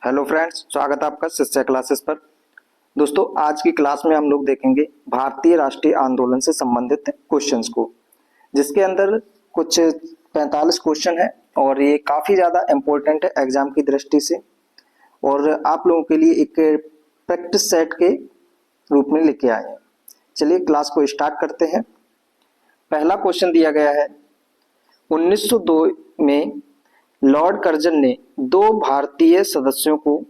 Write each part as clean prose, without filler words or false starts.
Hello friends, स्वागत है आपका शिक्षा क्लासेस पर। दोस्तों, आज की क्लास में हम लोग देखेंगे भारतीय राष्ट्रीय आंदोलन से संबंधित क्वेश्चंस को, जिसके अंदर कुछ 45 क्वेश्चन है और ये काफ़ी ज़्यादा इम्पोर्टेंट है एग्जाम की दृष्टि से और आप लोगों के लिए एक प्रैक्टिस सेट के रूप में लेके आए हैं। चलिए क्लास को स्टार्ट करते हैं। पहला क्वेश्चन दिया गया है, 1902 में लॉर्ड कर्जन ने दो भारतीय सदस्यों को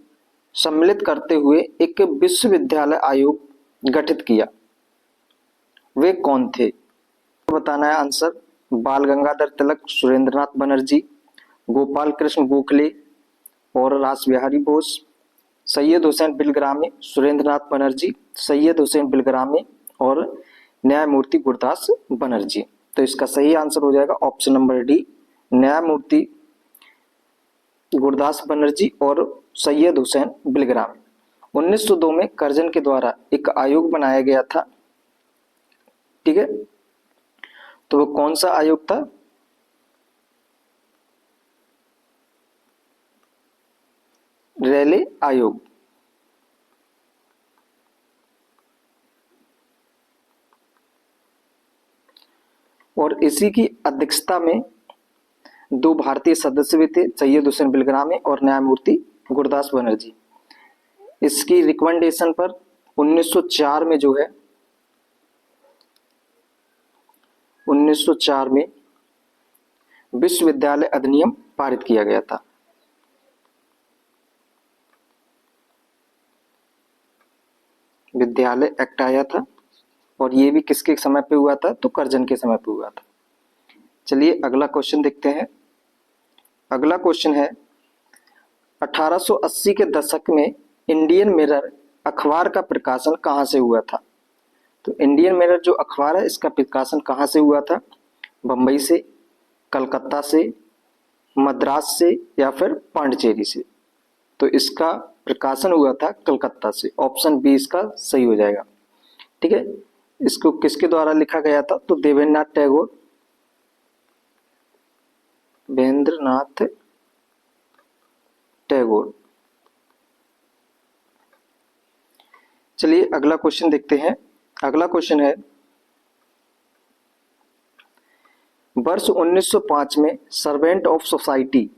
सम्मिलित करते हुए एक विश्वविद्यालय आयोग गठित किया। वे कौन थे? बताना है आंसर। बाल गंगाधर तिलक, सुरेंद्रनाथ बनर्जी, गोपाल कृष्ण गोखले और रासबिहारी बोस, सैयद हुसैन बिलग्रामी, सुरेंद्रनाथ बनर्जी, सैयद हुसैन बिलग्रामी और न्यायमूर्ति गुरदास बनर्जी। तो इसका सही आंसर हो जाएगा ऑप्शन नंबर डी, न्यायमूर्ति गुरदास बनर्जी और सैयद हुसैन बिलग्रामी। 1902 में कर्जन के द्वारा एक आयोग बनाया गया था। ठीक है, तो वो कौन सा आयोग था? रेले आयोग। और इसी की अध्यक्षता में दो भारतीय सदस्य भी थे, सैयद हुसैन बिलग्रामी और न्यायमूर्ति गुरदास बनर्जी। इसकी रिकमेंडेशन पर 1904 में जो है 1904 में विश्वविद्यालय अधिनियम पारित किया गया था। विद्यालय एक्ट आया था और ये भी किसके समय पे हुआ था? तो कर्जन के समय पे हुआ था। चलिए अगला क्वेश्चन देखते हैं। अगला क्वेश्चन है, 1880 के दशक में इंडियन मिरर अखबार का प्रकाशन कहाँ से हुआ था? तो इंडियन मिरर जो अखबार है, इसका प्रकाशन कहाँ से हुआ था? बंबई से, कलकत्ता से, मद्रास से या फिर पांडिचेरी से? तो इसका प्रकाशन हुआ था कलकत्ता से। ऑप्शन बी इसका सही हो जाएगा। ठीक है, इसको किसके द्वारा लिखा गया था? तो देवेंद्रनाथ टैगोर, देवेंद्रनाथ टैगोर। चलिए अगला क्वेश्चन देखते हैं। अगला क्वेश्चन है, वर्ष 1905 में सर्वेंट ऑफ सोसाइटी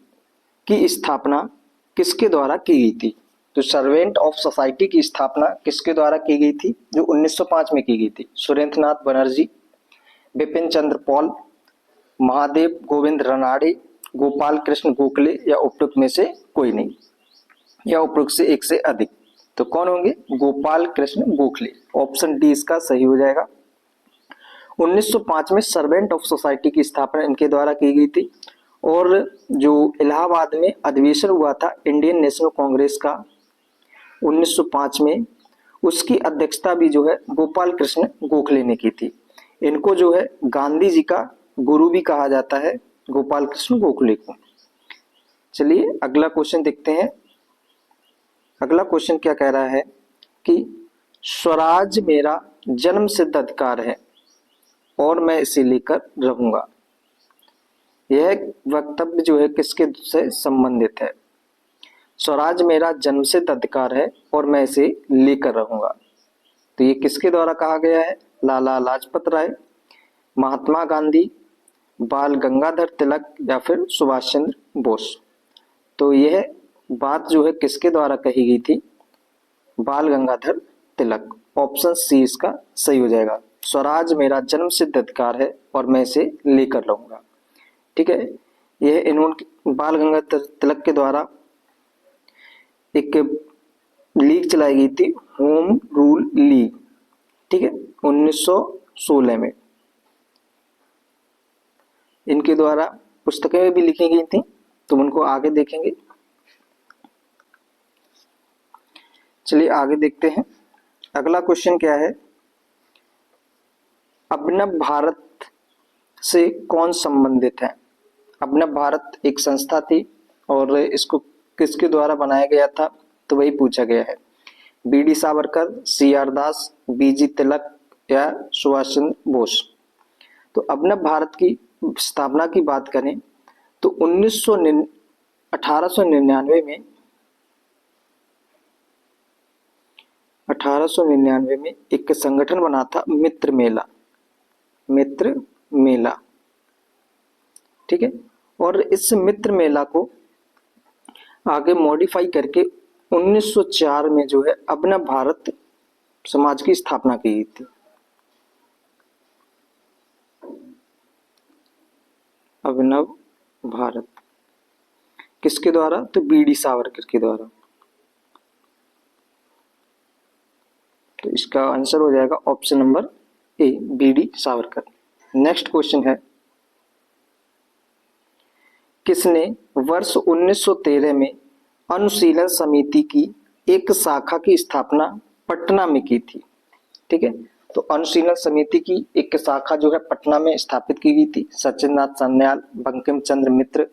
की स्थापना किसके द्वारा की गई थी? तो सर्वेंट ऑफ सोसाइटी की स्थापना किसके द्वारा की गई थी जो 1905 में की गई थी? सुरेंद्रनाथ बनर्जी, बिपिन चंद्र पॉल, महादेव गोविंद रनाडे, गोपाल कृष्ण गोखले या उपरोक्त में से कोई नहीं, या उपरोक्त से एक से अधिक? तो कौन होंगे? गोपाल कृष्ण गोखले। ऑप्शन डी इसका सही हो जाएगा। 1905 में सर्वेंट ऑफ सोसाइटी की स्थापना इनके द्वारा की गई थी और जो इलाहाबाद में अधिवेशन हुआ था इंडियन नेशनल कांग्रेस का 1905 में, उसकी अध्यक्षता भी जो है गोपाल कृष्ण गोखले ने की थी। इनको जो है गांधी जी का गुरु भी कहा जाता है, गोपाल कृष्ण गोखले को। चलिए अगला क्वेश्चन देखते हैं। अगला क्वेश्चन क्या कह रहा है कि स्वराज मेरा जन्मसिद्ध अधिकार है और मैं इसे लेकर रहूंगा। यह वक्तव्य जो है किसके से संबंधित है? स्वराज मेरा जन्मसिद्ध अधिकार है और मैं इसे लेकर रहूंगा। तो ये किसके द्वारा कहा गया है? लाला लाजपत राय, महात्मा गांधी, बाल गंगाधर तिलक या फिर सुभाष चंद्र बोस? तो यह बात जो है किसके द्वारा कही गई थी? बाल गंगाधर तिलक। ऑप्शन सी इसका सही हो जाएगा। स्वराज मेरा जन्मसिद्ध अधिकार है और मैं इसे लेकर रहूंगा। ठीक है, यह इन्होंने बाल गंगाधर तिलक के द्वारा एक लीग चलाई गई थी, होम रूल लीग। ठीक है, 1916 में इनके द्वारा पुस्तकें भी लिखी गई थी, तो उनको आगे देखेंगे। चलिए आगे देखते हैं। अगला क्वेश्चन क्या है, अभिनव भारत से कौन संबंधित है? अभिनव भारत एक संस्था थी और इसको किसके द्वारा बनाया गया था? तो वही पूछा गया है। बी.डी. सावरकर, सी.आर. दास, बी.जी. तिलक या सुभाष चंद्र बोस? तो अभिनव भारत की स्थापना की बात करें तो 1899 में 1899 में एक संगठन बना था मित्र मेला, मित्र मेला, ठीक है। और इस मित्र मेला को आगे मॉडिफाई करके 1904 में जो है अभिनव भारत समाज की स्थापना की गई थी। अभिनव भारत किसके द्वारा? तो बीडी सावरकर के द्वारा। तो इसका आंसर हो जाएगा option number A, B D Savarkar. Next question है, किसने वर्ष 1913 में अनुशीलन समिति की एक शाखा की स्थापना पटना में की थी? ठीक है, तो अनुशीलन समिति की एक शाखा जो है पटना में स्थापित की गई थी। सचिंद्रनाथ सान्याल, बंकिम चंद्र मित्र,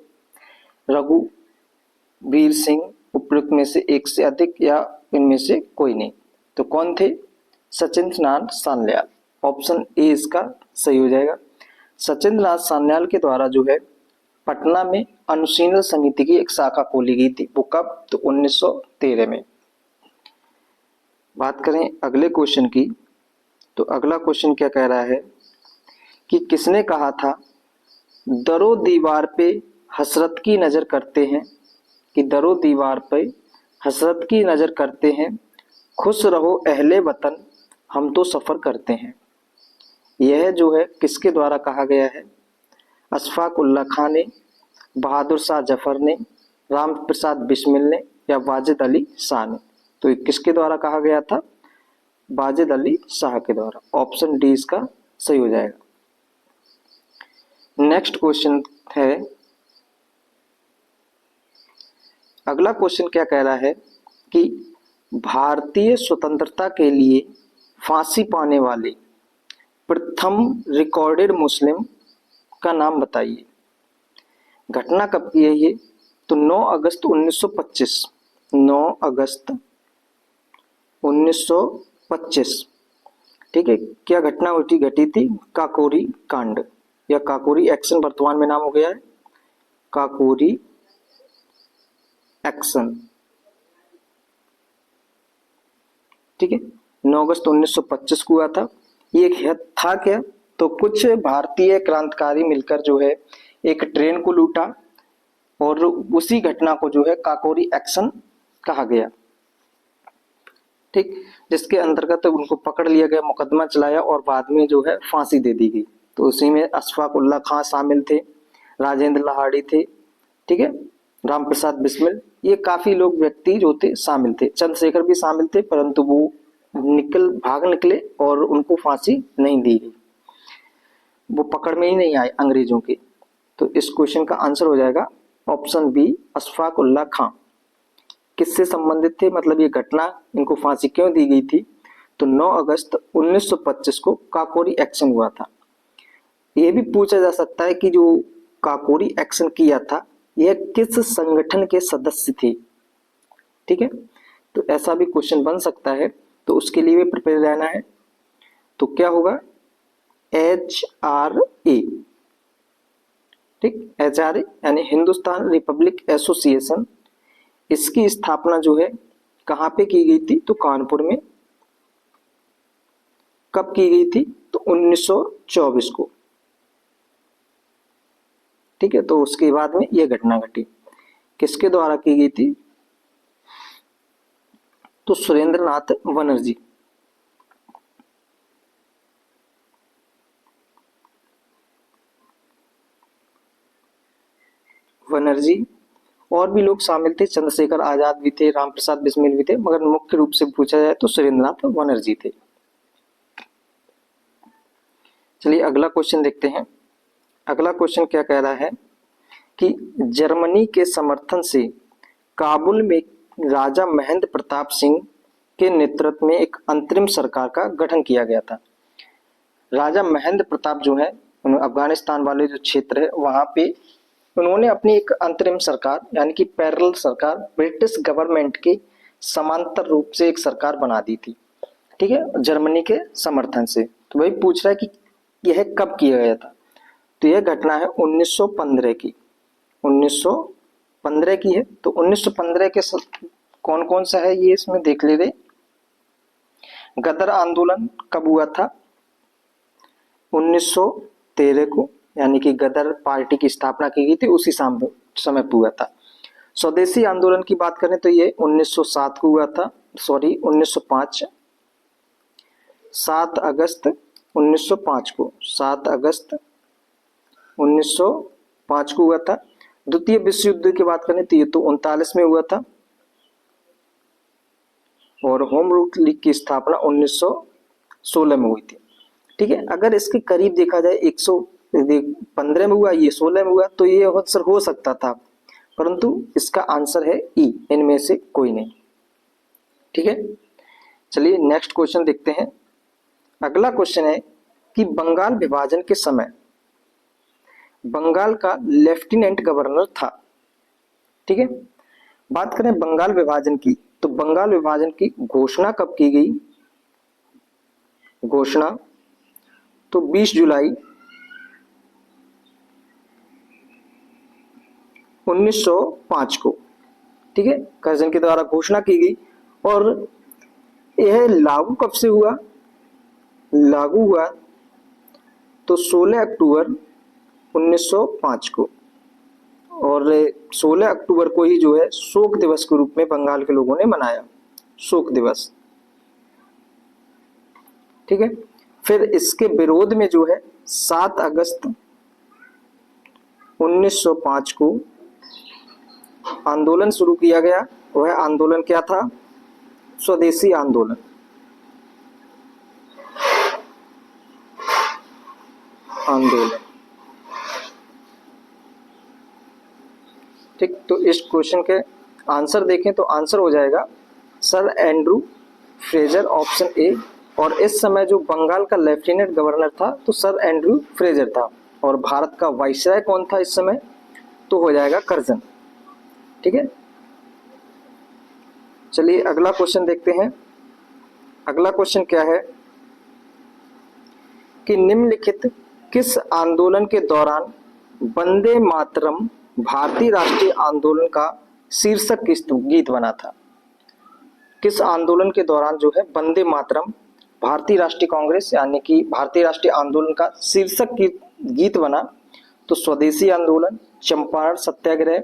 रघुवीर सिंह, उपयुक्त में से एक से अधिक या इनमें से कोई नहीं। तो कौन थे? सचिंद्रनाथ सान्याल। ऑप्शन ए इसका सही हो जाएगा। सचिंद्रनाथ सान्याल के द्वारा जो है पटना में अनुशीलन समिति की एक शाखा खोली गई थी। वो कब? तो 1913 में। बात करें अगले क्वेश्चन की, तो अगला क्वेश्चन क्या कह रहा है कि किसने कहा था दरो दीवार पे हसरत की नजर करते हैं, कि दरो दीवार पे हसरत की नजर करते हैं, खुश रहो अहले वतन हम तो सफर करते हैं। यह जो है किसके द्वारा कहा गया है? अशफाक उल्लाह खान ने, बहादुर शाह जफर ने, राम प्रसाद बिस्मिल ने या वाजिद अली शाह ने? तो ये किसके द्वारा कहा गया था? वाजिद अली शाह के द्वारा। ऑप्शन डी इसका सही हो जाएगा। नेक्स्ट क्वेश्चन है, अगला क्वेश्चन क्या कह रहा है कि भारतीय स्वतंत्रता के लिए फांसी पाने वाले प्रथम रिकॉर्डेड मुस्लिम का नाम बताइए। घटना कब की है ये? तो 9 अगस्त 1925। 9 अगस्त 1925, ठीक है। क्या घटना घटी थी? काकोरी कांड या काकोरी एक्शन वर्तमान में नाम हो गया है काकोरी एक्शन, ठीक है। 9 अगस्त 1925 को हुआ था। ये था क्या? तो कुछ भारतीय क्रांतिकारी मिलकर जो है एक ट्रेन को लूटा और उसी घटना को जो है काकोरी एक्शन कहा गया, ठीक। जिसके अंतर्गत उनको पकड़ लिया गया, मुकदमा चलाया और बाद में जो है फांसी दे दी गई। तो उसी में अशफाक उल्लाह खान शामिल थे, राजेंद्र लाहाड़ी थे, ठीक है, राम प्रसाद बिस्मिल, ये काफी लोग व्यक्ति जो थे शामिल थे। चंद्रशेखर भी शामिल थे, परंतु वो भाग निकले और उनको फांसी नहीं दी गई, वो पकड़ में ही नहीं आए अंग्रेजों के। तो इस क्वेश्चन का आंसर हो जाएगा ऑप्शन बी, अशफाक उल्लाह खान। किससे संबंधित थे? मतलब ये घटना, इनको फांसी क्यों दी गई थी? तो 9 अगस्त 1925 को काकोरी एक्शन हुआ था। यह भी पूछा जा सकता है कि जो काकोरी एक्शन किया था यह किस संगठन के सदस्य थे, ठीक है। तो ऐसा भी क्वेश्चन बन सकता है, तो उसके लिए भी प्रिपेयर रहना है। तो क्या होगा? HRA, ठीक, HRA यानी हिंदुस्तान रिपब्लिक एसोसिएशन। इसकी स्थापना जो है कहाँ पे की गई थी? तो कानपुर में। कब की गई थी? तो 1924 को, ठीक है। तो उसके बाद में यह घटना घटी। किसके द्वारा की गई थी? तो सुरेंद्रनाथ बनर्जी। बनर्जी, और भी लोग शामिल थे, चंद्रशेखर आजाद भी थे, राम प्रसाद बिस्मिल भी थे, मगर मुख्य रूप से पूछा जाए तो सुरेंद्रनाथ बनर्जी थे। चलिए अगला क्वेश्चन देखते हैं। अगला क्वेश्चन क्या कह रहा है कि जर्मनी के समर्थन से काबुल में राजा महेंद्र प्रताप सिंह के नेतृत्व में एक अंतरिम सरकार का गठन किया गया था। राजा महेंद्र प्रताप जो है, अफगानिस्तान वाले जो क्षेत्र है वहां पे उन्होंने अपनी एक अंतरिम सरकार यानी कि पैरेलल सरकार ब्रिटिश गवर्नमेंट के समांतर रूप से एक सरकार बना दी थी, ठीक है, जर्मनी के समर्थन से। तो वही पूछ रहा है कि यह कब किया गया था? तो यह घटना है 1915 की, 1915 की है। तो 1915 के कौन कौन सा है ये इसमें देख ले रहे। गदर आंदोलन कब हुआ था? 1913 को, यानी कि गदर पार्टी की स्थापना की गई थी उसी समय पर हुआ था। स्वदेशी आंदोलन की बात करें तो ये 1907 को हुआ था, 1905, 7 अगस्त 1905 को, 7 अगस्त 1905 को हुआ था। द्वितीय विश्व युद्ध की बात करें तो ये तो 39 में हुआ था, और होम रूल लीग की स्थापना 1916 में हुई थी। ठीक है, अगर इसके करीब देखा जाए 115 में हुआ, ये 16 में हुआ, तो ये आंसर हो सकता था, परंतु इसका आंसर है ई, इनमें से कोई नहीं। ठीक है, चलिए नेक्स्ट क्वेश्चन देखते हैं। अगला क्वेश्चन है कि बंगाल विभाजन के समय बंगाल का लेफ्टिनेंट गवर्नर था। ठीक है, बात करें बंगाल विभाजन की, तो बंगाल विभाजन की घोषणा कब की गई? घोषणा तो 20 जुलाई 1905 को, ठीक है, कर्जन के द्वारा घोषणा की गई। और यह लागू कब से हुआ? लागू हुआ तो 16 अक्टूबर 1905 को, और 16 अक्टूबर को ही जो है शोक दिवस के रूप में बंगाल के लोगों ने मनाया, शोक दिवस। ठीक है, फिर इसके विरोध में जो है 7 अगस्त 1905 को आंदोलन शुरू किया गया। वह आंदोलन क्या था? स्वदेशी आंदोलन। ठीक, तो इस क्वेश्चन के आंसर देखें तो आंसर हो जाएगा sir Andrew Fraser, option A. और इस समय जो बंगाल का लेफ्टिनेंट गवर्नर था तो सर एंड्रू फ्रेजर था, और भारत का वाइसराय कौन था इस समय? तो हो जाएगा कर्जन। ठीक है, चलिए अगला क्वेश्चन देखते हैं। अगला क्वेश्चन क्या है कि निम्नलिखित किस आंदोलन के दौरान वंदे मातरम भारतीय राष्ट्रीय आंदोलन का शीर्षक गीत बना था? किस आंदोलन के दौरान जो है वंदे मातरम भारतीय राष्ट्रीय कांग्रेस यानी कि भारतीय राष्ट्रीय आंदोलन का शीर्षक गीत बना? तो स्वदेशी आंदोलन, चंपारण सत्याग्रह,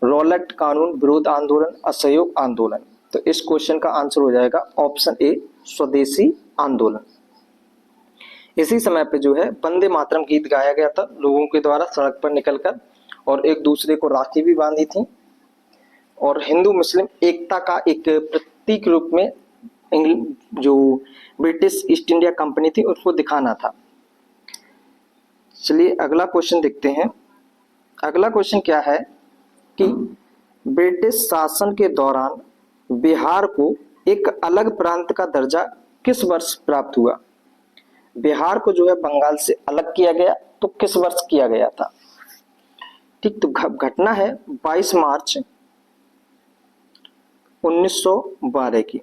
रॉलेट कानून विरोध आंदोलन, असहयोग आंदोलन। तो इस क्वेश्चन का आंसर हो जाएगा ऑप्शन ए, स्वदेशी आंदोलन। इसी समय पे जो है वंदे मातरम गीत गाया गया था लोगों के द्वारा सड़क पर निकलकर, और एक दूसरे को राखी भी बांधी थी, और हिंदू मुस्लिम एकता का एक प्रतीक रूप में जो ब्रिटिश ईस्ट इंडिया कंपनी थी उसको दिखाना था। चलिए अगला क्वेश्चन देखते हैं। अगला क्वेश्चन क्या है कि ब्रिटिश शासन के दौरान बिहार को एक अलग प्रांत का दर्जा किस वर्ष प्राप्त हुआ? बिहार को जो है बंगाल से अलग किया गया तो किस वर्ष किया गया था? ठीक, तो घटना है 22 मार्च 1912 की।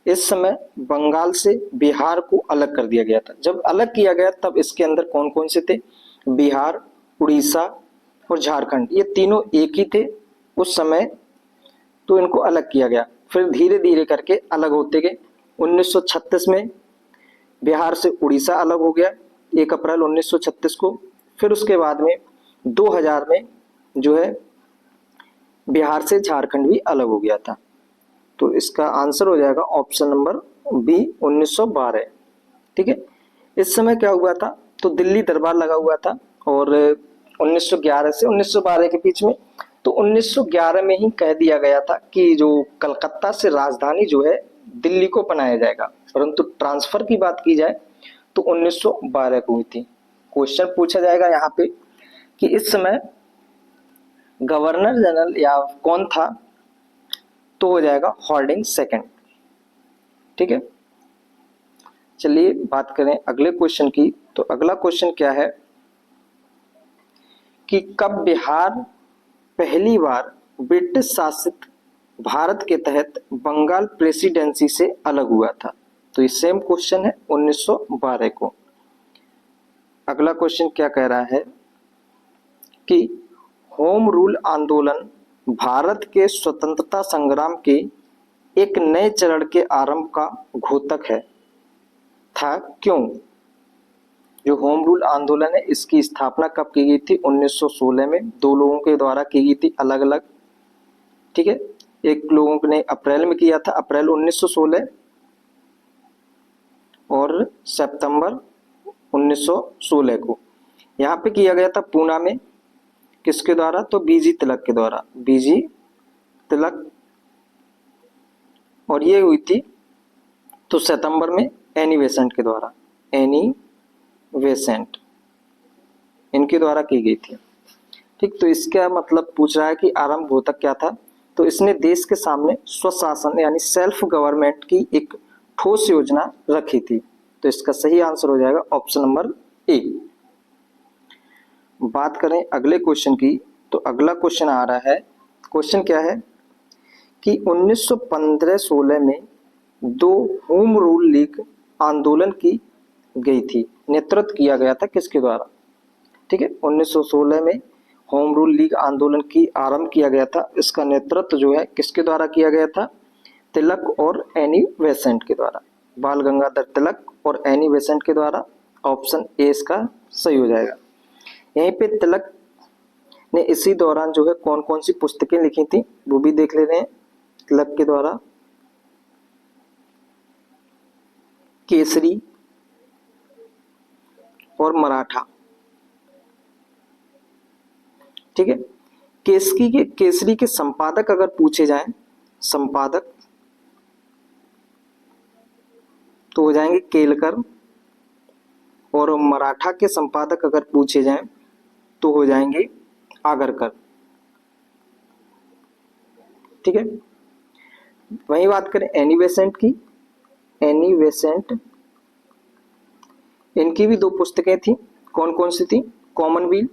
इस समय बंगाल से बिहार को अलग कर दिया गया था। जब अलग किया गया तब इसके अंदर कौन कौन से थे? बिहार, उड़ीसा और झारखंड, ये तीनों एक ही थे उस समय, तो इनको अलग किया गया। फिर धीरे धीरे करके अलग होते गए। 1936 में बिहार से उड़ीसा अलग हो गया 1 अप्रैल 1936 को। फिर उसके बाद में 2000 में जो है बिहार से झारखंड भी अलग हो गया था। तो इसका आंसर हो जाएगा ऑप्शन नंबर बी, 1912। ठीक है, इस समय क्या हुआ था? तो दिल्ली दरबार लगा हुआ था, और 1911 से 1912 के बीच में, तो 1911 में ही कह दिया गया था कि जो कलकत्ता से राजधानी जो है दिल्ली को बनाया जाएगा, परंतु ट्रांसफर की बात की जाए तो 1912 को हुई थी। क्वेश्चन पूछा जाएगा यहाँ पे कि इस समय गवर्नर जनरल या कौन था? तो हो जाएगा हार्डिंग सेकंड। ठीक है, चलिए बात करें अगले क्वेश्चन की। तो अगला क्वेश्चन क्या है कि कब बिहार पहली बार ब्रिटिश शासित भारत के तहत बंगाल प्रेसिडेंसी से अलग हुआ था? तो ये सेम क्वेश्चन है 1912 को। अगला क्वेश्चन क्या कह रहा है कि होम रूल आंदोलन भारत के स्वतंत्रता संग्राम के एक नए चरण के आरंभ का घोतक है। था, क्यों? जो होम रूल आंदोलन है इसकी स्थापना कब की गई थी? 1916 में। दो लोगों के द्वारा की गई थी अलग अलग, ठीक है। एक लोगों ने अप्रैल में किया था, अप्रैल 1916, और सितंबर 1916 को यहाँ पे किया गया था पूना में। किसके द्वारा? तो बीजी तिलक के द्वारा, बीजी तिलक। और ये हुई थी तो सितंबर में एनी बेसेंट के द्वारा, एनी बेसेंट इनके द्वारा की गई थी, ठीक। तो इसका मतलब पूछ रहा है कि आरंभ होता क्या था? तो इसने देश के सामने स्वशासन यानी सेल्फ गवर्नमेंट की एक ठोस योजना रखी थी। तो इसका सही आंसर हो जाएगा ऑप्शन नंबर ए। बात करें अगले क्वेश्चन की, तो अगला क्वेश्चन आ रहा है, क्वेश्चन क्या है कि 1915-16 में दो होम रूल लीग आंदोलन की गई थी, नेतृत्व किया गया था किसके द्वारा? ठीक है, 1916 में होम रूल लीग आंदोलन की आरंभ किया गया था, इसका नेतृत्व जो है किसके द्वारा किया गया था? तिलक और एनी बेसेंट के द्वारा, बाल गंगाधर तिलक और एनी बेसेंट के द्वारा। ऑप्शन ए इसका सही हो जाएगा। यहीं पे तिलक ने इसी दौरान जो है कौन कौन सी पुस्तकें लिखी थी वो भी देख ले रहे हैं तिलक के द्वारा। केसरी और मराठा, ठीक है। केसरी के संपादक अगर पूछे जाएं, संपादक तो हो जाएंगे केलकर, और मराठा के संपादक अगर पूछे जाएं तो हो जाएंगे आगरकर, ठीक है। वही बात करें एनी बेसेंट की, एनी बेसेंट इनकी भी दो पुस्तकें थी, कौन कौन सी थी? कॉमनवेल्थ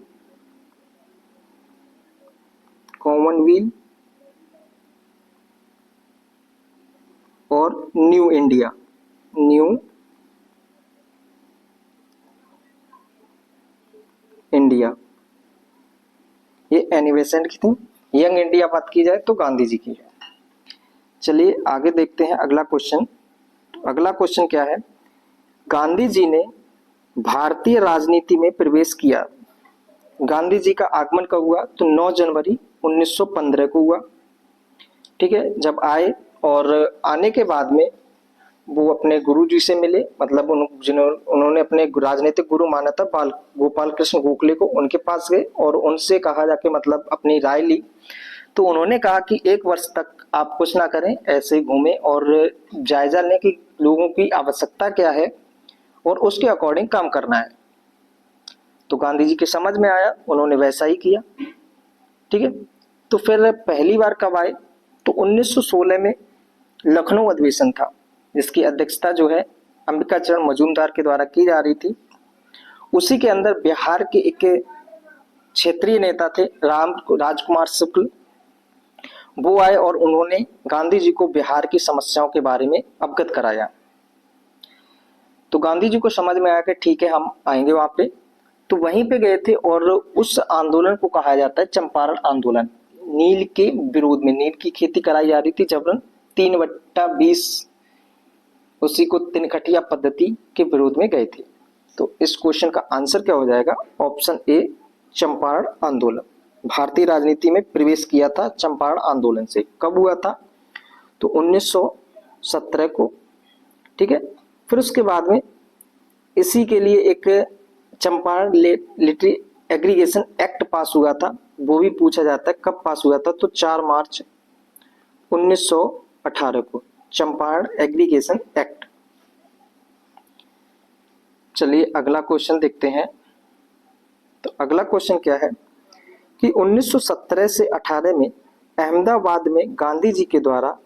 और न्यू इंडिया, न्यू इंडिया, ये एनी बेसेंट की थी। यंग इंडिया बात की जाए तो गांधी जी की है। चलिए आगे देखते हैं अगला क्वेश्चन। अगला क्वेश्चन क्या है? गांधी जी ने भारतीय राजनीति में प्रवेश किया। गांधी जी का आगमन कब हुआ? तो 9 जनवरी 1915 को हुआ, ठीक है। जब आए और आने के बाद में वो अपने गुरु जी से मिले, मतलब उन्होंने अपने राजनीतिक गुरु माना था गोपाल कृष्ण गोखले को, उनके पास गए और उनसे कहा जाके मतलब अपनी राय ली। तो उन्होंने कहा कि 1 वर्ष तक आप कुछ ना करें, ऐसे ही घूमें और जायजा लें कि लोगों की आवश्यकता क्या है और उसके अकॉर्डिंग काम करना है। तो गांधी जी के समझ में आया, उन्होंने वैसा ही किया, ठीक है। तो फिर पहली बार कब आए? तो 1916 में लखनऊ अधिवेशन था, जिसकी अध्यक्षता जो है अंबिका चरण मजूमदार के द्वारा की जा रही थी। उसी के अंदर बिहार के एक क्षेत्रीय नेता थे राजकुमार शुक्ल, वो आए और उन्होंने गांधी जी को बिहार की समस्याओं के बारे में अवगत कराया। तो गांधी जी को समझ में आया कि ठीक है हम आएंगे वहां पे। तो वहीं पे गए थे और उस आंदोलन को कहा जाता है चंपारण आंदोलन। नील के विरोध में, नील की खेती कराई जा रही थी जबरन 3/20, उसी को तिनकटिया पद्धति के विरोध में गए थे। तो इस क्वेश्चन का आंसर क्या हो जाएगा? ऑप्शन ए चंपारण आंदोलन। भारतीय राजनीति में प्रवेश किया था चंपारण आंदोलन से। कब हुआ था? तो 1917 को, ठीक है। फिर उसके बाद में इसी के लिए एक चंपारण लिटरेरी एग्रीगेशन एक्ट पास हुआ था, वो भी पूछा जाता है कब पास हुआ था। तो 4 मार्च 1918 को चंपारण एग्रीगेशन एक्ट। चलिए अगला क्वेश्चन देखते हैं। तो अगला क्वेश्चन क्या है कि 1917 से 18 में अहमदाबाद में गांधी जी के द्वारा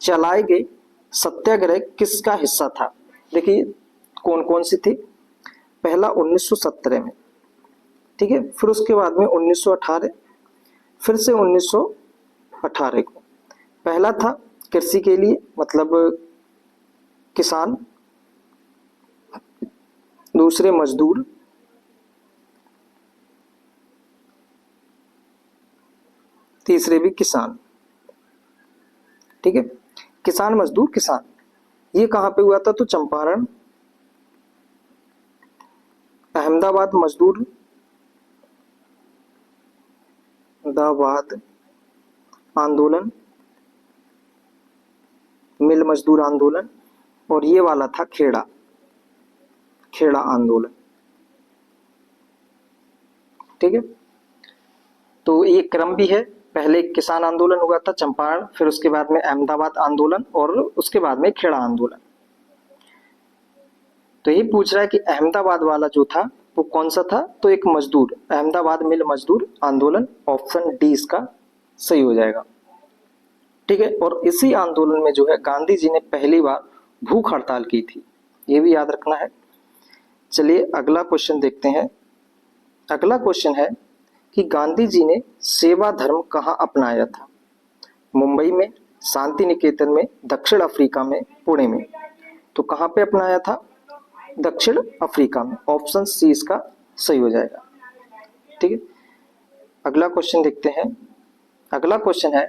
चलाए गए सत्याग्रह किसका हिस्सा था? देखिए कौन कौन सी थी। पहला 1917 में, ठीक है। फिर उसके बाद में 1918, फिर से 1918 को। पहला था कृषि के लिए, मतलब किसान, दूसरे मजदूर, तीसरे भी किसान, ठीक है। किसान मजदूर किसान, ये कहां पे हुआ था? तो चंपारण अहमदाबाद आंदोलन, मिल मजदूर आंदोलन, और ये वाला था खेड़ा आंदोलन। ठीक है, तो ये क्रम भी है, पहले किसान आंदोलन हुआ था चंपारण, फिर उसके बाद में अहमदाबाद आंदोलन, और उसके बाद में खेड़ा आंदोलन। तो ये पूछ रहा है कि अहमदाबाद वाला जो था वो कौन सा था, तो एक मजदूर, अहमदाबाद मिल मजदूर आंदोलन, ऑप्शन डी इसका सही हो जाएगा। ठीक है, और इसी आंदोलन में जो है गांधी जी ने पहली बार भूख हड़ताल की थी, ये भी याद रखना है। चलिए अगला क्वेश्चन देखते हैं। अगला क्वेश्चन है कि गांधी जी ने सेवा धर्म कहाँ अपनाया था? मुंबई में, शांति निकेतन में, दक्षिण अफ्रीका में, पुणे में। तो कहाँ पे अपनाया था? दक्षिण अफ्रीका में, ऑप्शन सी इसका सही हो जाएगा। ठीक है, अगला क्वेश्चन देखते हैं। अगला क्वेश्चन है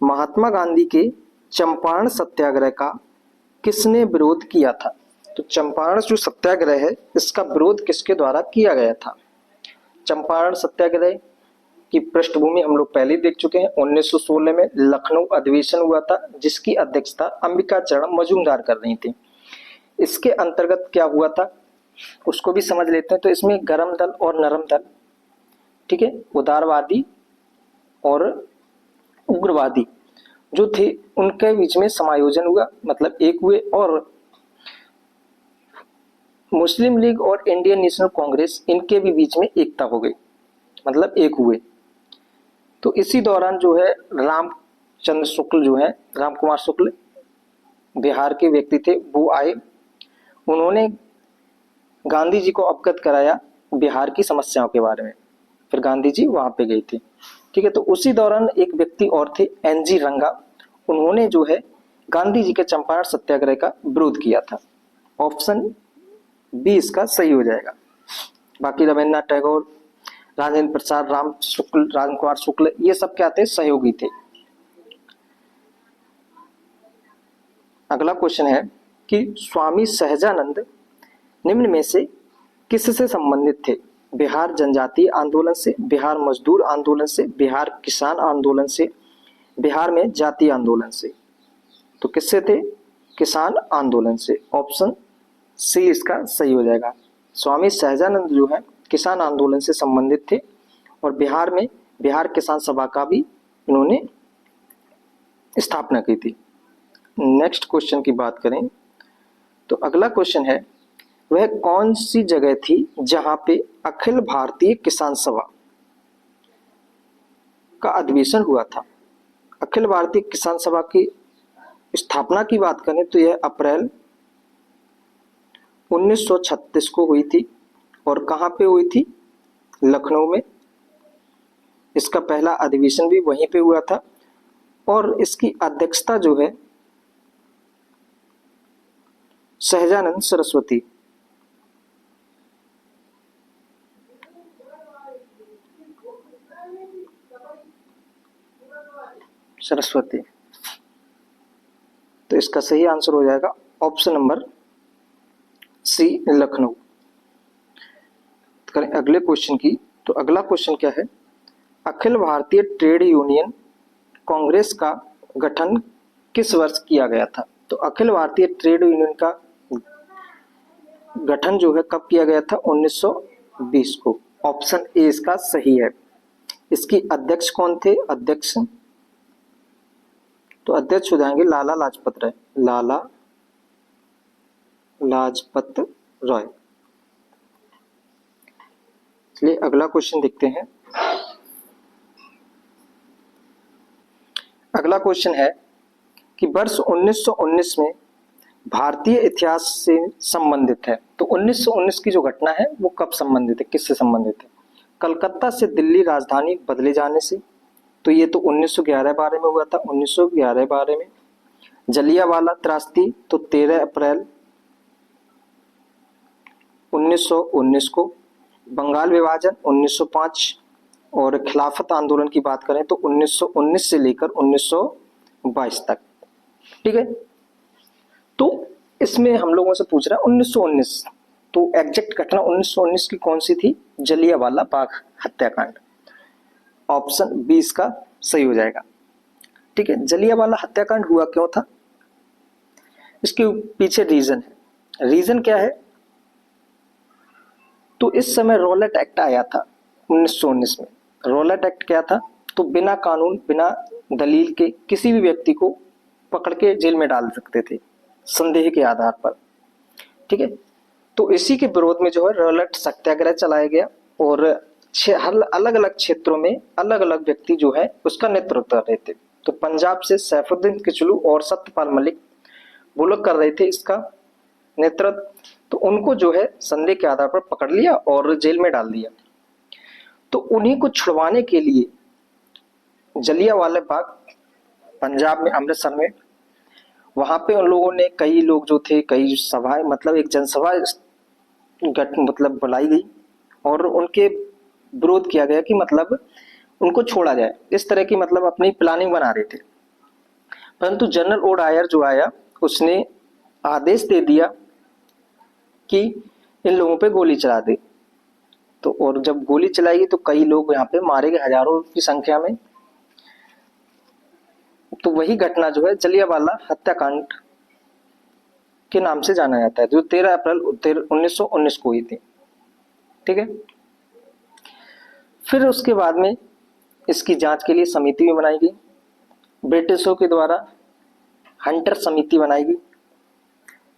महात्मा गांधी के चंपारण सत्याग्रह का किसने विरोध किया था? तो चंपारण जो सत्याग्रह है इसका विरोध किसके द्वारा किया गया था? चंपारण सत्याग्रह की पृष्ठभूमि हम लोग पहले देख चुके हैं। 1916 में लखनऊ अधिवेशन हुआ था जिसकी अध्यक्षता अंबिका चरण मजूमदार कर रही थी। इसके अंतर्गत क्या हुआ था उसको भी समझ लेते हैं। तो इसमें गर्म दल और नरम दल, ठीक है, उदारवादी और उग्रवादी जो थे उनके बीच में समायोजन हुआ, मतलब एक हुए, और मुस्लिम लीग और इंडियन नेशनल कांग्रेस इनके भी बीच में एकता हो गई, मतलब एक हुए। तो इसी दौरान जो है रामचंद्र शुक्ल जो है, राम कुमार शुक्ल बिहार के व्यक्ति थे, वो आए, उन्होंने गांधी जी को अवगत कराया बिहार की समस्याओं के बारे में। फिर गांधी जी वहां पे गए थे। ठीक है, तो उसी दौरान एक व्यक्ति और थे एनजी रंगा, उन्होंने जो है गांधी जी के चंपारण सत्याग्रह का विरोध किया था। ऑप्शन बी इसका सही हो जाएगा। बाकी रविन्द्रनाथ टैगोर, राजेंद्र प्रसाद, राम कुमार शुक्ल, ये सब क्या थे? सहयोगी थे। अगला क्वेश्चन है कि स्वामी सहजानंद निम्न में से किससे संबंधित थे? बिहार जनजातीय आंदोलन से, बिहार मजदूर आंदोलन से, बिहार किसान आंदोलन से, बिहार में जातीय आंदोलन से। तो किससे थे? किसान आंदोलन से। ऑप्शन सी इसका सही हो जाएगा। स्वामी सहजानंद जो है किसान आंदोलन से संबंधित थे और बिहार में बिहार किसान सभा का भी इन्होंने स्थापना की थी। नेक्स्ट क्वेश्चन की बात करें तो अगला क्वेश्चन है वह कौन सी जगह थी जहां पे अखिल भारतीय किसान सभा का अधिवेशन हुआ था? अखिल भारतीय किसान सभा की स्थापना की बात करें तो यह अप्रैल 1936 को हुई थी। और कहां पे हुई थी? लखनऊ में। इसका पहला अधिवेशन भी वहीं पे हुआ था और इसकी अध्यक्षता जो है सहजानंद सरस्वती, तो इसका सही आंसर हो जाएगा ऑप्शन नंबर सी, लखनऊ। करें अगले क्वेश्चन की। तो अगला क्वेश्चन क्या है? अखिल भारतीय ट्रेड यूनियन कांग्रेस का गठन किस वर्ष किया गया था? तो अखिल भारतीय ट्रेड यूनियन का गठन जो है कब किया गया था? 1920 को। ऑप्शन ए इसका सही है। इसकी अध्यक्ष कौन थे? अध्यक्ष तो अध्यक्ष हो जाएंगे लाला लाजपत राय, लाला लाजपत राय। चलिए अगला क्वेश्चन देखते हैं। अगला क्वेश्चन है कि वर्ष 1919 में भारतीय इतिहास से संबंधित है। तो 1919 की जो घटना है वो कब संबंधित है, किससे संबंधित है? कलकत्ता से दिल्ली राजधानी बदले जाने से। तो ये तो 1911-12 में हुआ था, 1911-12 में। जलियांवाला त्रासदी तो 13 अप्रैल 1919 को। बंगाल विभाजन 1905। और खिलाफत आंदोलन की बात करें तो 1919 से लेकर 1922 तक। ठीक है, तो इसमें हम लोगों से पूछ रहा है 1919, तो एग्जैक्ट घटना 1919 की कौन सी थी? जलियांवाला बाग हत्याकांड। ऑप्शन बी इसका सही हो जाएगा। ठीक है, जलियांवाला हत्याकांड हुआ क्यों था, इसके पीछे रीजन है। रीजन क्या है? तो इस समय रॉलेट एक्ट आया था 1919 में। रॉलेट एक्ट क्या था? तो बिना कानून, बिना दलील के किसी भी व्यक्ति को पकड़ के जेल में डाल सकते थे संदेह के आधार पर। ठीक है, तो इसी के विरोध में जो है रॉलेट सत्याग्रह चलाया गया और हर अलग अलग क्षेत्रों में अलग अलग व्यक्ति जो है उसका नेतृत्व कर रहे थे। तो पंजाब से सैफुद्दीन किचलू और सत्यपाल मलिक वो लोग कर रहे थे इसका नेतृत्व। तो उनको जो है संदेह के आधार पर पकड़ लिया और जेल में डाल दिया। तो उन्हीं को छुड़वाने के लिए जलियांवाला बाग पंजाब में, अमृतसर में, वहां पे उन लोगों ने कई लोग जो थे, कई सभाएं, मतलब एक जनसभा मतलब बुलाई गई और उनके विरोध किया गया कि मतलब उनको छोड़ा जाए। इस तरह की मतलब अपनी प्लानिंग बना रहे थे। परंतु जनरल ओडायर जो आया उसने आदेश दे दिया कि इन लोगों पे गोली चला दे। तो और जब गोली चलाई तो कई लोग यहाँ पे मारे गए, हजारों की संख्या में। तो वही घटना जो है जलियांवाला हत्याकांड के नाम से जाना जाता है, जो 13 अप्रैल 1919 को हुई थी। ठीक है, फिर उसके बाद में इसकी जांच के लिए समिति भी बनाई गई, ब्रिटिशों के द्वारा हंटर समिति बनाई गई,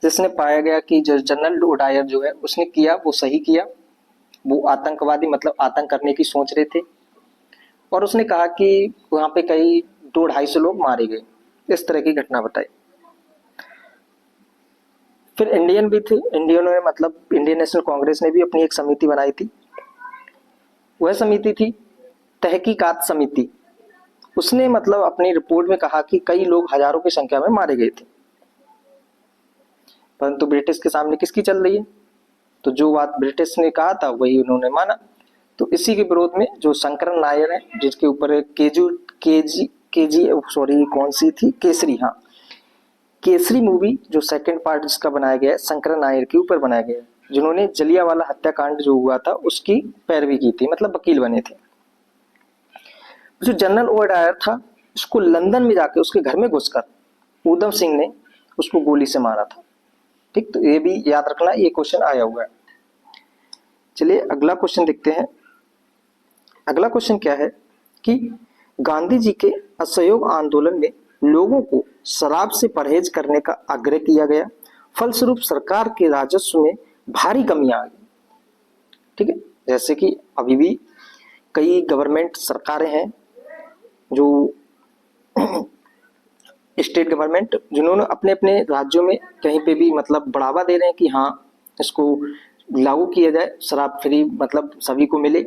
जिसने पाया गया कि जो जनरल ओडायर जो है उसने किया वो सही किया। वो आतंकवादी मतलब आतंक करने की सोच रहे थे और उसने कहा कि वहां पे कई 200-250 लोग मारे गए। इस तरह की घटना बताई। फिर इंडियन भी थे, इंडियनों ने मतलब इंडियन नेशनल कांग्रेस ने भी अपनी एक समिति बनाई थी। वह समिति थी तहकीकात समिति। उसने मतलब अपनी रिपोर्ट में कहा कि कई लोग हजारों की संख्या में मारे गए थे। परंतु ब्रिटिश के सामने किसकी चल रही है? तो जो बात ब्रिटिश ने कहा था वही उन्होंने माना। तो इसी के विरोध में जो शंकरन नायर है, जिसके ऊपर कौन सी थी, केसरी, हाँ केसरी मूवी जो सेकंड पार्ट जिसका बनाया गया है शंकरन नायर के ऊपर बनाया गया है, जिन्होंने जलियांवाला हत्याकांड जो हुआ था उसकी पैरवी की थी, मतलब वकील बने थे। जो जनरल ओडायर था उसको लंदन में जाके उसके घर में घुसकर उधम सिंह ने उसको गोली से मारा था। ठीक, तो ये भी याद रखना, ये क्वेश्चन आया हुआ है। चलिए अगला क्वेश्चन देखते हैं। अगला क्वेश्चन क्या है कि गांधी जी के असहयोग आंदोलन में लोगों को शराब से परहेज करने का आग्रह किया गया, फलस्वरूप सरकार के राजस्व में भारी कमी आ गई। ठीक है, जैसे कि अभी भी कई गवर्नमेंट सरकारें हैं जो स्टेट गवर्नमेंट, जिन्होंने अपने अपने राज्यों में कहीं पे भी मतलब बढ़ावा दे रहे हैं कि हाँ इसको लागू किया जाए, शराब फ्री मतलब सभी को मिले,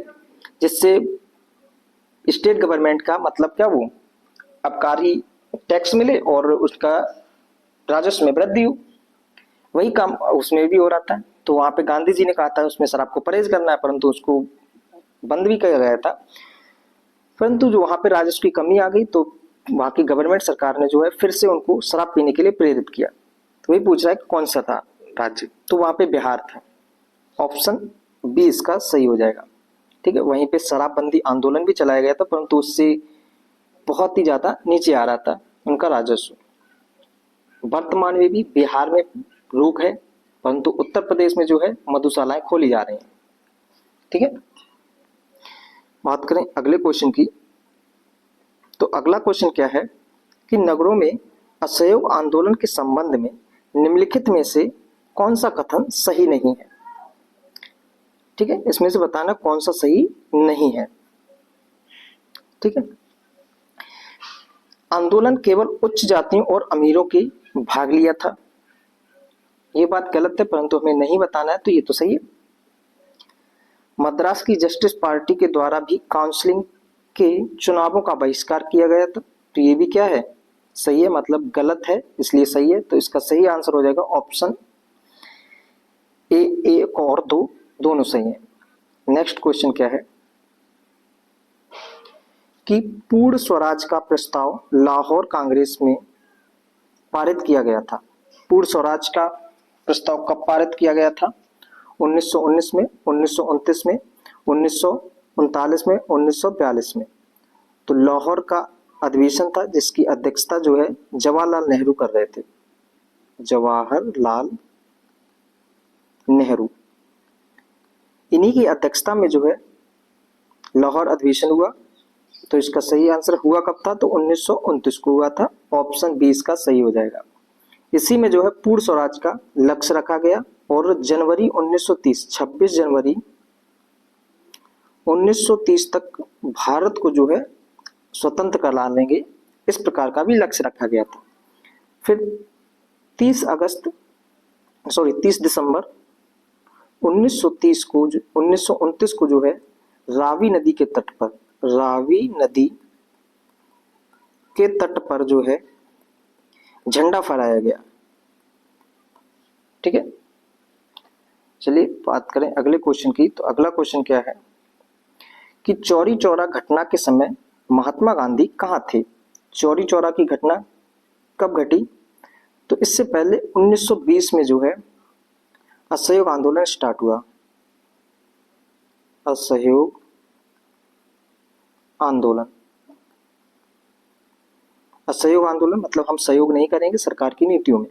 जिससे स्टेट गवर्नमेंट का मतलब क्या, वो आबकारी टैक्स मिले और उसका राजस्व में वृद्धि हो। वही काम उसमें भी हो रहा था। तो वहां पे गांधी जी ने कहा था उसमें शराब को परहेज करना है, परंतु उसको बंद भी किया गया था। परंतु जो वहां पे राजस्व की कमी आ गई तो वहां की गवर्नमेंट सरकार ने जो है फिर से उनको शराब पीने के लिए प्रेरित किया। तो वही पूछ रहा है कि कौन सा था राज्य, तो वहां पे बिहार था। ऑप्शन बी इसका सही हो जाएगा। ठीक है, वहीं पे शराबबंदी आंदोलन भी चलाया गया था, परंतु उससे बहुत ही ज्यादा नीचे आ रहा था उनका राजस्व। वर्तमान में भी बिहार में रोक है, परंतु उत्तर प्रदेश में जो है मधुशालाएं खोली जा रही हैं। ठीक है, बात करें अगले क्वेश्चन की। तो अगला क्वेश्चन क्या है कि नगरों में असहयोग आंदोलन के संबंध में निम्नलिखित में से कौन सा कथन सही नहीं है। ठीक है, इसमें से बताना कौन सा सही नहीं है। ठीक है, आंदोलन केवल उच्च जातियों और अमीरों के भाग लिया था, ये बात गलत है, परंतु हमें नहीं बताना है, तो ये तो सही है। मद्रास की जस्टिस पार्टी के द्वारा भी काउंसलिंग के चुनावों का बहिष्कार किया गया था, तो ये भी क्या है, सही है, मतलब गलत है इसलिए सही है। तो इसका सही आंसर हो जाएगा ऑप्शन ए, एक और दो दोनों सही है। नेक्स्ट क्वेश्चन क्या है कि पूर्ण स्वराज का प्रस्ताव लाहौर कांग्रेस में पारित किया गया था। पूर्ण स्वराज का प्रस्ताव कब पारित किया गया था? 1919 में, 1929 में, 1939 में, 1942 में। तो लाहौर का अधिवेशन था जिसकी अध्यक्षता जो है जवाहरलाल नेहरू कर रहे थे, जवाहरलाल नेहरू। इन्हीं की अध्यक्षता में जो है लाहौर अधिवेशन हुआ। तो इसका सही आंसर हुआ कब था? तो 1929 को हुआ था। ऑप्शन 20 का सही हो जाएगा। इसी में जो है पूर्ण स्वराज का लक्ष्य रखा गया और जनवरी 1930, 26 जनवरी 1930 तक भारत को जो है स्वतंत्र करा लेंगे, इस प्रकार का भी लक्ष्य रखा गया था। फिर 30 दिसंबर 1930 को 1929 को जो है रावी नदी के तट पर, रावी नदी के तट पर जो है झंडा फहराया गया। ठीक है, चलिए बात करें अगले क्वेश्चन की। तो अगला क्वेश्चन क्या है कि चौरी चौरा घटना के समय महात्मा गांधी कहाँ थे? चौरी चौरा की घटना कब घटी? तो इससे पहले 1920 में जो है असहयोग आंदोलन स्टार्ट हुआ। असहयोग आंदोलन, असहयोग आंदोलन मतलब हम सहयोग नहीं करेंगे सरकार की नीतियों में,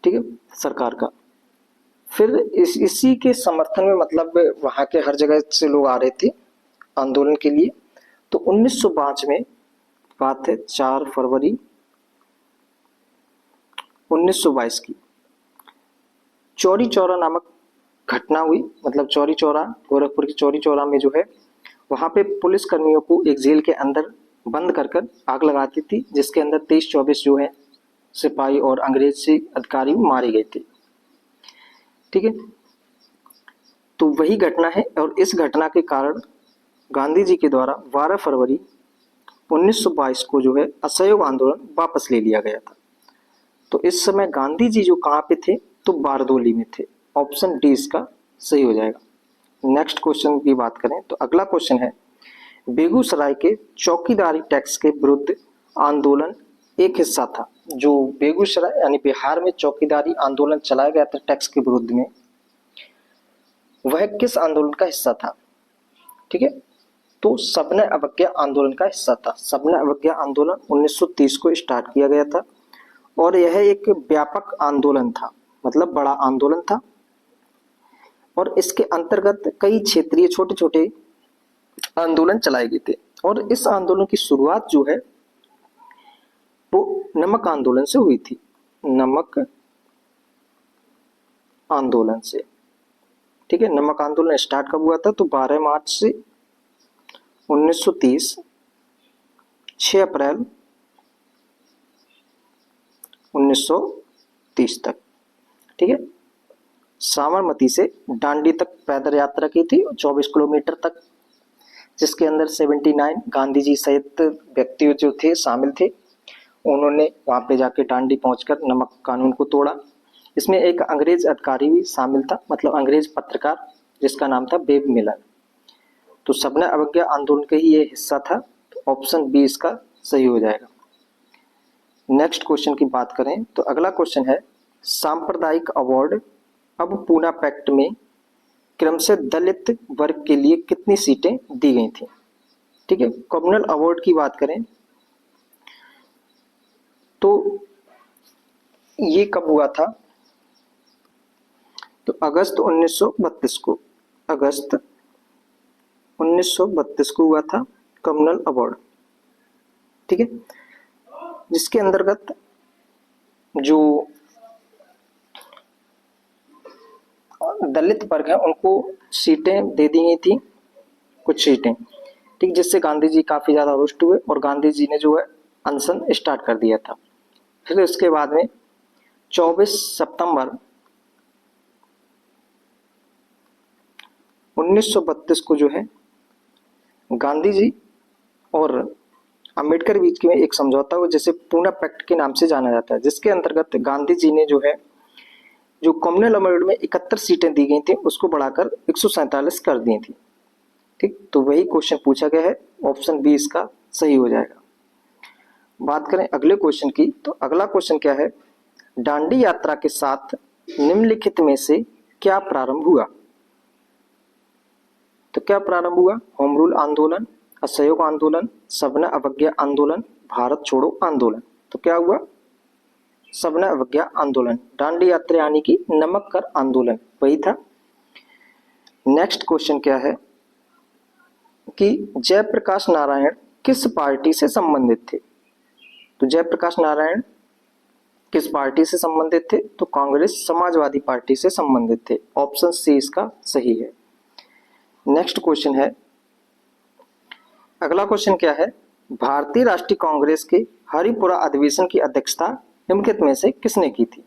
ठीक है, सरकार का। फिर इसी के समर्थन में मतलब वहां के हर जगह से लोग आ रहे थे आंदोलन के लिए। तो 1905 में बात है, 4 फरवरी 1922 की चौरी चौरा नामक घटना हुई। मतलब चौरी चौरा, गोरखपुर की चौरी चौरा में जो है वहां पे पुलिस कर्मियों को एक जेल के अंदर बंद कर आग लगाती थी, जिसके अंदर 23-24 जो है सिपाही और अंग्रेजी अधिकारी मारे गए थे। ठीक है, तो वही घटना है और इस घटना के कारण गांधी जी के द्वारा 12 फरवरी 1922 को जो है असहयोग आंदोलन वापस ले लिया गया था। तो इस समय गांधी जी जो कहाँ पे थे? तो बारदोली में थे। ऑप्शन डी इसका सही हो जाएगा। नेक्स्ट क्वेश्चन की बात करें तो अगला क्वेश्चन है, बेगूसराय के चौकीदारी टैक्स के विरुद्ध आंदोलन एक हिस्सा था। जो बेगूसराय यानी बिहार में चौकीदारी आंदोलन चलाया गया था टैक्स के विरुद्ध में, वह किस आंदोलन का हिस्सा था? ठीक है, तो सविनय अवज्ञा आंदोलन का हिस्सा था। सविनय अवज्ञा आंदोलन 1930 को स्टार्ट किया गया था और यह एक व्यापक आंदोलन था, मतलब बड़ा आंदोलन था और इसके अंतर्गत कई क्षेत्रीय छोटे छोटे आंदोलन चलाए गए थे। और इस आंदोलन की शुरुआत जो है वो नमक आंदोलन से हुई थी, नमक आंदोलन से। ठीक है, नमक आंदोलन स्टार्ट कब हुआ था? तो 12 मार्च से 1930, 6 अप्रैल 1930 तक। ठीक है, साबरमती से डांडी तक पैदल यात्रा की थी 24 किलोमीटर तक, जिसके अंदर 79 गांधी जी सहित व्यक्ति जो थे शामिल थे। उन्होंने वहां पे जाके डांडी पहुंचकर नमक कानून को तोड़ा। इसमें एक अंग्रेज अधिकारी भी शामिल था, मतलब अंग्रेज पत्रकार, जिसका नाम था बेब मिलर। तो सविनय अवज्ञा आंदोलन का ही ये हिस्सा था। तो ऑप्शन बी इसका सही हो जाएगा। नेक्स्ट क्वेश्चन की बात करें तो अगला क्वेश्चन है, सांप्रदायिक अवार्ड अब पूना पैक्ट में क्रमशः दलित वर्ग के लिए कितनी सीटें दी गई थी? ठीक है, कम्युनल अवार्ड की बात करें तो ये कब हुआ था? तो अगस्त 1932 को, अगस्त 1932 को हुआ था कम्युनल अवार्ड। ठीक है, जिसके अंतर्गत जो दलित वर्ग है उनको सीटें दे दी गई थी, कुछ सीटें। ठीक, जिससे गांधी जी काफी ज्यादा रुष्ट हुए और गांधी जी ने जो है अनशन स्टार्ट कर दिया था। फिर उसके बाद में 24 सितंबर 1932 को जो है गांधी जी और अंबेडकर बीच में एक समझौता हुआ, जिसे पूना पैक्ट के नाम से जाना जाता है, जिसके अंतर्गत गांधी जी ने जो है जो कम्युनल अवार्ड में 71 सीटें दी गई थी उसको बढ़ाकर 147 कर दी थी। ठीक, तो वही क्वेश्चन पूछा गया है, ऑप्शन बी इसका सही हो जाएगा। बात करें अगले क्वेश्चन की तो अगला क्वेश्चन क्या है, दांडी यात्रा के साथ निम्नलिखित में से क्या प्रारंभ हुआ? तो क्या प्रारंभ हुआ? होम रूल आंदोलन, असहयोग आंदोलन, सविनय अवज्ञा आंदोलन, भारत छोड़ो आंदोलन। तो क्या हुआ? सविनय अवज्ञा आंदोलन। दांडी यात्रा यानी कि नमक कर आंदोलन वही था। नेक्स्ट क्वेश्चन क्या है कि जयप्रकाश नारायण किस पार्टी से संबंधित थे? तो जयप्रकाश नारायण किस पार्टी से संबंधित थे? तो कांग्रेस समाजवादी पार्टी से संबंधित थे। ऑप्शन सी इसका सही है। नेक्स्ट क्वेश्चन है, अगला क्वेश्चन क्या है, भारतीय राष्ट्रीय कांग्रेस के हरिपुरा अधिवेशन की अध्यक्षता निम्नलिखित में से किसने की थी?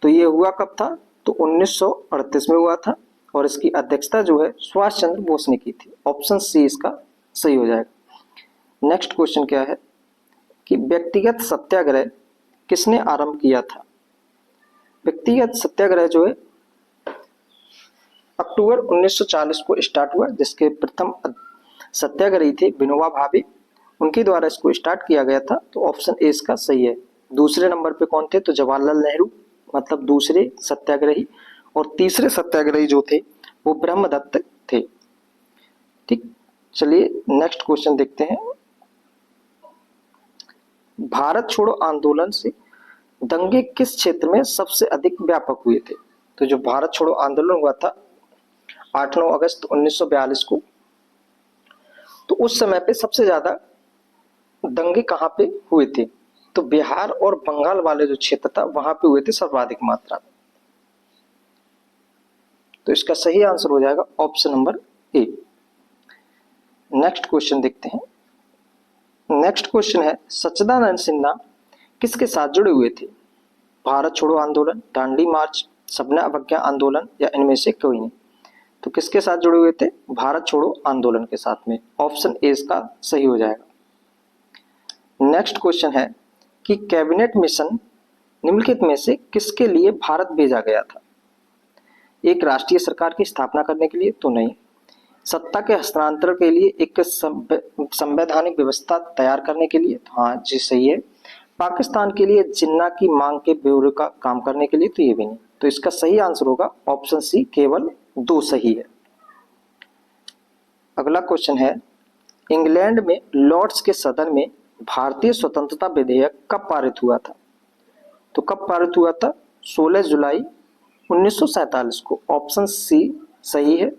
तो ये हुआ कब था? तो 1938 में हुआ था और इसकी अध्यक्षता जो है सुभाष चंद्र बोस ने की थी। ऑप्शन सी इसका सही हो जाएगा। नेक्स्ट क्वेश्चन क्या है कि व्यक्तिगत सत्याग्रह किसने आरंभ किया था? व्यक्तिगत सत्याग्रह जो है अक्टूबर 1940 को स्टार्ट हुआ, जिसके प्रथम सत्याग्रही थे विनोबा भावे, उनके द्वारा इसको स्टार्ट किया गया था। तो ऑप्शन ए इसका सही है। दूसरे नंबर पे कौन थे? तो जवाहरलाल नेहरू, मतलब दूसरे सत्याग्रही। और तीसरे सत्याग्रही जो थे वो ब्रह्मदत्त थे। ठीक, चलिए नेक्स्ट क्वेश्चन देखते हैं। भारत छोड़ो आंदोलन से दंगे किस क्षेत्र में सबसे अधिक व्यापक हुए थे? तो जो भारत छोड़ो आंदोलन हुआ था 8-9 अगस्त 1942 को, तो उस समय पे सबसे ज्यादा दंगे कहाँ पे हुए थे? तो बिहार और बंगाल वाले जो क्षेत्र था वहां पे हुए थे सर्वाधिक मात्रा में। तो इसका सही आंसर हो जाएगा ऑप्शन नंबर ए। नेक्स्ट क्वेश्चन देखते हैं। नेक्स्ट क्वेश्चन है, सच्चिदानंद सिन्हा किसके साथ जुड़े हुए थे? भारत छोड़ो आंदोलन, दांडी मार्च, सविनय अवज्ञा आंदोलन या इनमें से कोई नहीं? तो किसके साथ जुड़े हुए थे? भारत छोड़ो आंदोलन के साथ में। ऑप्शन ए इसका सही हो जाएगा। नेक्स्ट क्वेश्चन है कि कैबिनेट मिशन निम्नलिखित में से किसके लिए भारत भेजा गया था? एक राष्ट्रीय सरकार की स्थापना करने के लिए? तो नहीं। सत्ता के हस्तांतरण के लिए? एक संवैधानिक व्यवस्था तैयार करने के लिए? तो हाँ जी सही है। पाकिस्तान के लिए जिन्ना की मांग के ब्यौरे का काम करने के लिए? तो ये भी नहीं। तो इसका सही आंसर होगा ऑप्शन सी, केवल 2 सही है। अगला क्वेश्चन है, इंग्लैंड में लॉर्ड्स के सदन में भारतीय स्वतंत्रता विधेयक कब पारित हुआ था? तो कब पारित हुआ था? 16 जुलाई 1947 को। ऑप्शन सी सही है।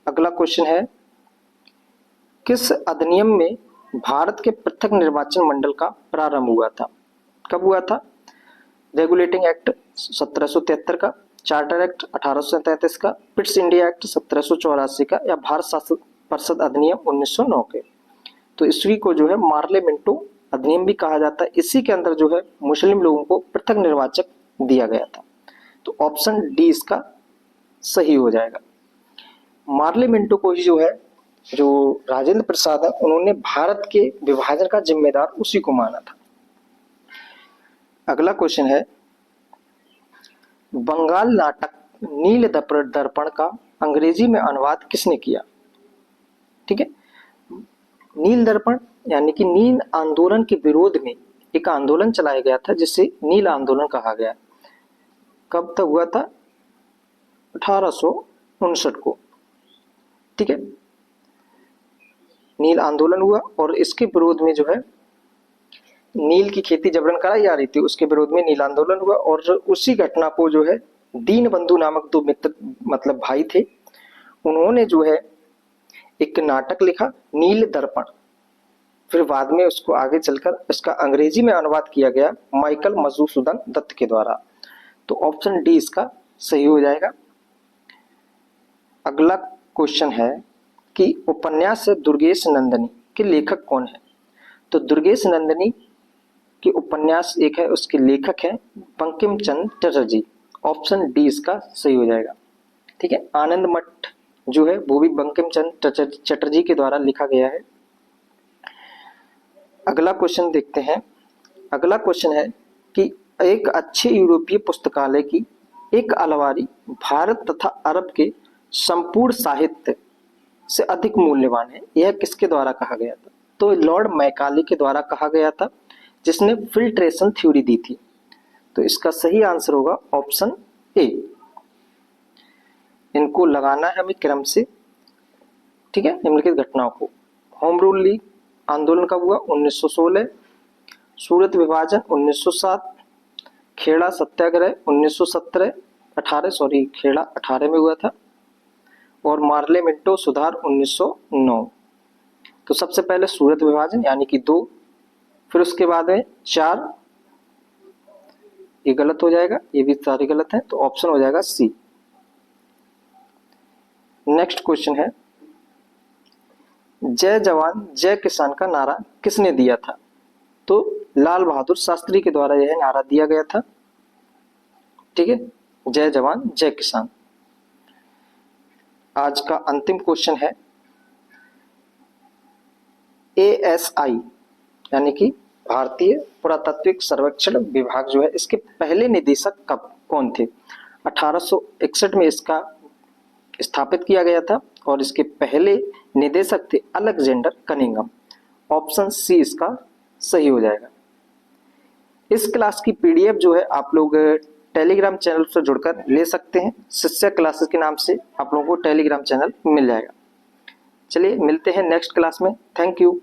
अगला क्वेश्चन है, किस अधिनियम में भारत के पृथक निर्वाचन मंडल का प्रारंभ हुआ था? कब हुआ था? रेगुलेटिंग एक्ट 1773 का, चार्टर एक्ट 1833 का, पिट्स इंडिया एक्ट 1784 का या भारत शासन परिषद अधिनियम 1909 के? तो ईस्वी को जो है मार्ले मिंटो अधिनियम भी कहा जाता है। इसी के अंदर जो है मुस्लिम लोगों को पृथक निर्वाचक दिया गया था। तो ऑप्शन डी इसका सही हो जाएगा। मार्ले मिंटो को ही जो है जो राजेंद्र प्रसाद है उन्होंने भारत के विभाजन का जिम्मेदार उसी को माना था। अगला क्वेश्चन है, बंगाल नाटक नील दर्पण का अंग्रेजी में अनुवाद किसने किया? ठीक है, नील दर्पण यानी कि नील आंदोलन के विरोध में एक आंदोलन चलाया गया था जिसे नील आंदोलन कहा गया। कब तक हुआ था? 1859 को। ठीक है, नील आंदोलन हुआ और इसके विरोध में जो है नील की खेती जबरन कराई जा रही थी, उसके विरोध में नील आंदोलन हुआ। और उसी घटना को जो है दीनबंधु नामक 2 मित्र मतलब भाई थे, उन्होंने जो है एक नाटक लिखा नील दर्पण। फिर बाद में उसको आगे चलकर इसका अंग्रेजी में अनुवाद किया गया माइकल मधुसूदन दत्त के द्वारा। तो ऑप्शन डी इसका सही हो जाएगा। अगला क्वेश्चन है कि उपन्यास दुर्गेश नंदिनी के लेखक कौन है? तो दुर्गेश नंदिनी के उपन्यास एक है, उसके लेखक हैं बंकिम चंद्र चटर्जी। ऑप्शन डी इसका सही हो जाएगा। ठीक है, आनंद मठ जो है वो भी बंकिम चंद्र चटर्जी के द्वारा लिखा गया है। अगला क्वेश्चन देखते हैं। अगला क्वेश्चन है कि एक अच्छे यूरोपीय पुस्तकालय की एक अलमारी भारत तथा अरब के संपूर्ण साहित्य से अधिक मूल्यवान है, यह किसके द्वारा कहा गया था? तो लॉर्ड मैकाले के द्वारा कहा गया था, जिसने फिल्ट्रेशन थ्योरी दी थी। तो इसका सही आंसर होगा ऑप्शन ए। इनको लगाना है हमें क्रम से, ठीक है। निम्नलिखित घटनाओं को, होम रूल लीग आंदोलन कब हुआ? 1916। सूरत विभाजन 1907। खेड़ा सत्याग्रह 1917 खेड़ा 18 में हुआ था। और मार्ले मिंटो सुधार 1909। तो सबसे पहले सूरत विभाजन यानी कि 2, फिर उसके बाद में 4, ये गलत हो जाएगा, ये भी सारे गलत हैं, तो ऑप्शन हो जाएगा सी। नेक्स्ट क्वेश्चन है, जय जवान जय किसान का नारा किसने दिया था? तो लाल बहादुर शास्त्री के द्वारा यह नारा दिया गया था, ठीक है। जय जवान जय किसान। आज का अंतिम क्वेश्चन है, ASI यानी कि भारतीय पुरातात्विक सर्वेक्षण विभाग जो है, इसके पहले निदेशक कौन थे? 1861 में इसका स्थापित किया गया था और इसके पहले निदेशक थे अलेक्जेंडर कनिंघम। ऑप्शन सी इसका सही हो जाएगा। इस क्लास की PDF जो है आप लोग टेलीग्राम चैनल से जुड़कर ले सकते हैं। शिष्य क्लासेस के नाम से आप लोगों को टेलीग्राम चैनल मिल जाएगा। चलिए मिलते हैं नेक्स्ट क्लास में। Thank you.